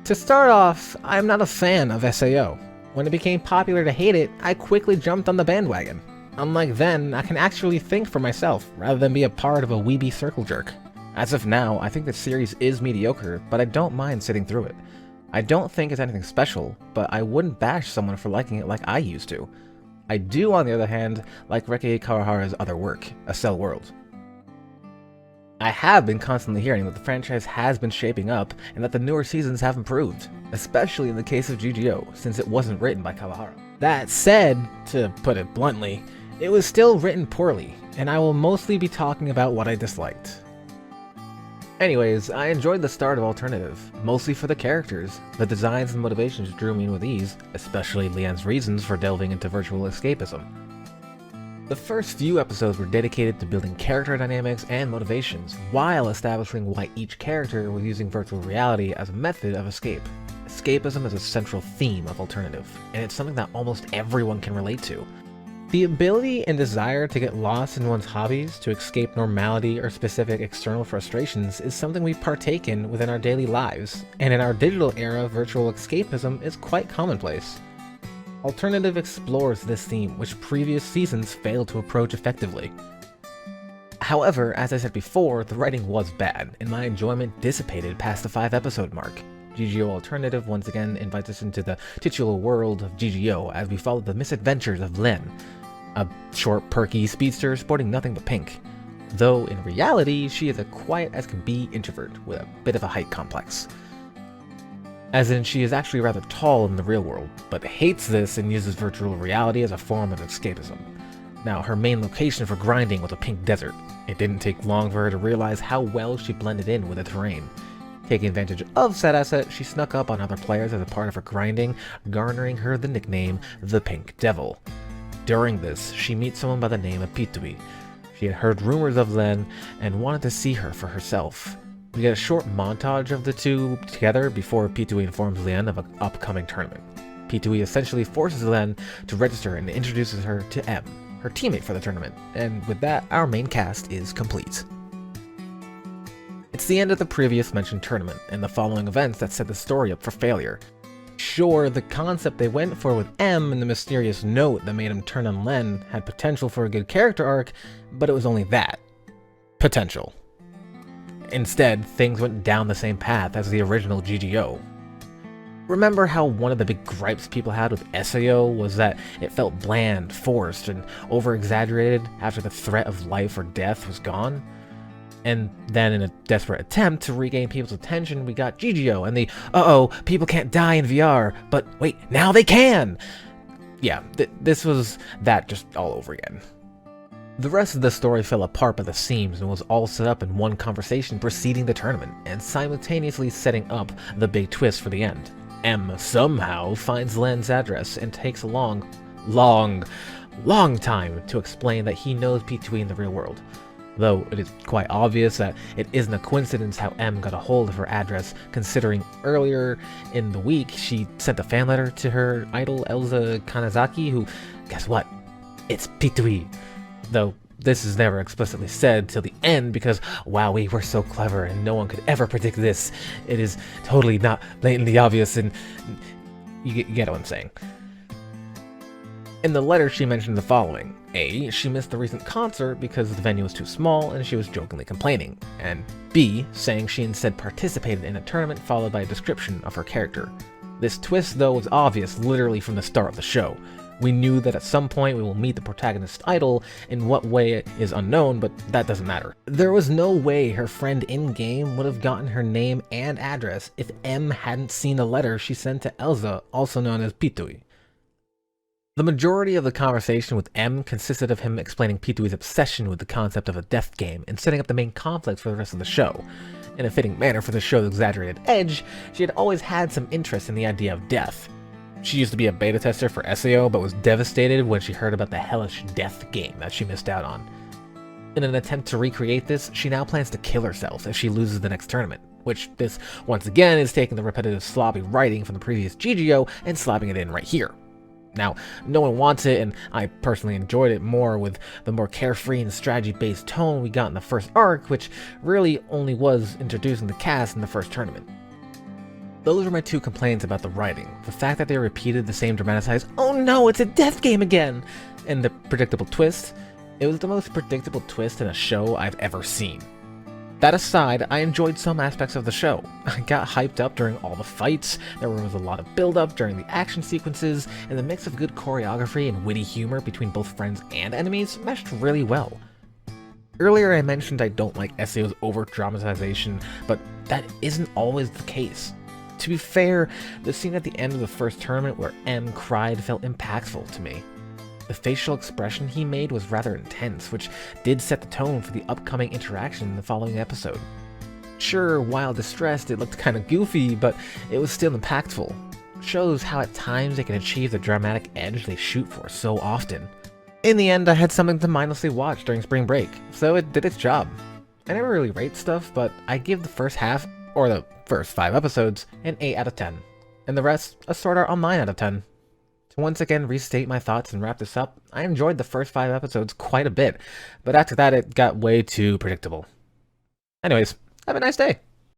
To start off, I'm not a fan of SAO. When it became popular to hate it, I quickly jumped on the bandwagon. Unlike then, I can actually think for myself, rather than be a part of a weeby circle jerk. As of now, I think the series is mediocre, but I don't mind sitting through it. I don't think it's anything special, but I wouldn't bash someone for liking it like I used to. I do, on the other hand, like Reki Kawahara's other work, A Cell World. I have been constantly hearing that the franchise has been shaping up and that the newer seasons have improved, especially in the case of GGO, since it wasn't written by Kawahara. That said, to put it bluntly, it was still written poorly, and I will mostly be talking about what I disliked. Anyways, I enjoyed the start of Alternative, mostly for the characters. The designs and motivations drew me in with ease, especially Leanne's reasons for delving into virtual escapism. The first few episodes were dedicated to building character dynamics and motivations, while establishing why each character was using virtual reality as a method of escape. Escapism is a central theme of Alternative, and it's something that almost everyone can relate to. The ability and desire to get lost in one's hobbies, to escape normality or specific external frustrations, is something we partake in within our daily lives, and in our digital era, virtual escapism is quite commonplace. Alternative explores this theme, which previous seasons failed to approach effectively. However, as I said before, the writing was bad, and my enjoyment dissipated past the 5-episode mark. GGO Alternative once again invites us into the titular world of GGO as we follow the misadventures of Len, a short, perky speedster sporting nothing but pink. Though in reality, she is a quiet-as-can-be introvert with a bit of a height complex. As in, she is actually rather tall in the real world, but hates this and uses virtual reality as a form of escapism. Now, her main location for grinding was a pink desert. It didn't take long for her to realize how well she blended in with the terrain. Taking advantage of said asset, she snuck up on other players as a part of her grinding, garnering her the nickname, the Pink Devil. During this, she meets someone by the name of Pitui. She had heard rumors of Len and wanted to see her for herself. We get a short montage of the two together before Pitui informs Len of an upcoming tournament. Pitui essentially forces Len to register and introduces her to M, her teammate for the tournament, and with that, our main cast is complete. It's the end of the previous mentioned tournament, and the following events that set the story up for failure. Sure, the concept they went for with M and the mysterious note that made him turn on Len had potential for a good character arc, but it was only that. Potential. Instead, things went down the same path as the original GGO. Remember how one of the big gripes people had with SAO was that it felt bland, forced, and over-exaggerated after the threat of life or death was gone? And then in a desperate attempt to regain people's attention, we got GGO and the, uh-oh, people can't die in VR, but wait, now they can! Yeah, this was that just all over again. The rest of the story fell apart by the seams and was all set up in one conversation preceding the tournament, and simultaneously setting up the big twist for the end. M somehow finds Len's address and takes a long time to explain that he knows P2E in the real world. Though it is quite obvious that it isn't a coincidence how M got a hold of her address, considering earlier in the week she sent a fan letter to her idol Elsa Kanazaki, who, guess what? It's P2E. Though this is never explicitly said till the end because, wow, we were so clever and no one could ever predict this. It is totally not blatantly obvious, and you get what I'm saying. In the letter, she mentioned the following. A, she missed the recent concert because the venue was too small and she was jokingly complaining. And B, saying she instead participated in a tournament followed by a description of her character. This twist, though, was obvious literally from the start of the show. We knew that at some point we will meet the protagonist's idol. In what way is unknown, but that doesn't matter. There was no way her friend in-game would have gotten her name and address if M hadn't seen the letter she sent to Elsa, also known as Pitui. The majority of the conversation with M consisted of him explaining Pitui's obsession with the concept of a death game and setting up the main conflict for the rest of the show. In a fitting manner for the show's exaggerated edge, she had always had some interest in the idea of death. She used to be a beta tester for SAO, but was devastated when she heard about the hellish death game that she missed out on. In an attempt to recreate this, she now plans to kill herself if she loses the next tournament, which this, once again, is taking the repetitive sloppy writing from the previous GGO and slapping it in right here. Now, no one wants it, and I personally enjoyed it more with the more carefree and strategy-based tone we got in the first arc, which really only was introducing the cast in the first tournament. Those were my two complaints about the writing. The fact that they repeated the same dramatized, "Oh no, it's a death game again!" and the predictable twist. It was the most predictable twist in a show I've ever seen. That aside, I enjoyed some aspects of the show. I got hyped up during all the fights, there was a lot of build-up during the action sequences, and the mix of good choreography and witty humor between both friends and enemies meshed really well. Earlier I mentioned I don't like SAO's over-dramatization, but that isn't always the case. To be fair, the scene at the end of the first tournament where M cried felt impactful to me. The facial expression he made was rather intense, which did set the tone for the upcoming interaction in the following episode. Sure, while distressed, it looked kinda goofy, but it was still impactful. Shows how at times they can achieve the dramatic edge they shoot for so often. In the end, I had something to mindlessly watch during spring break, so it did its job. I never really rate stuff, but I give the first half, or the first 5 episodes, an 8 out of 10, and the rest a Sword Art Online out of 10. To once again restate my thoughts and wrap this up, I enjoyed the first 5 episodes quite a bit, but after that it got way too predictable. Anyways, have a nice day!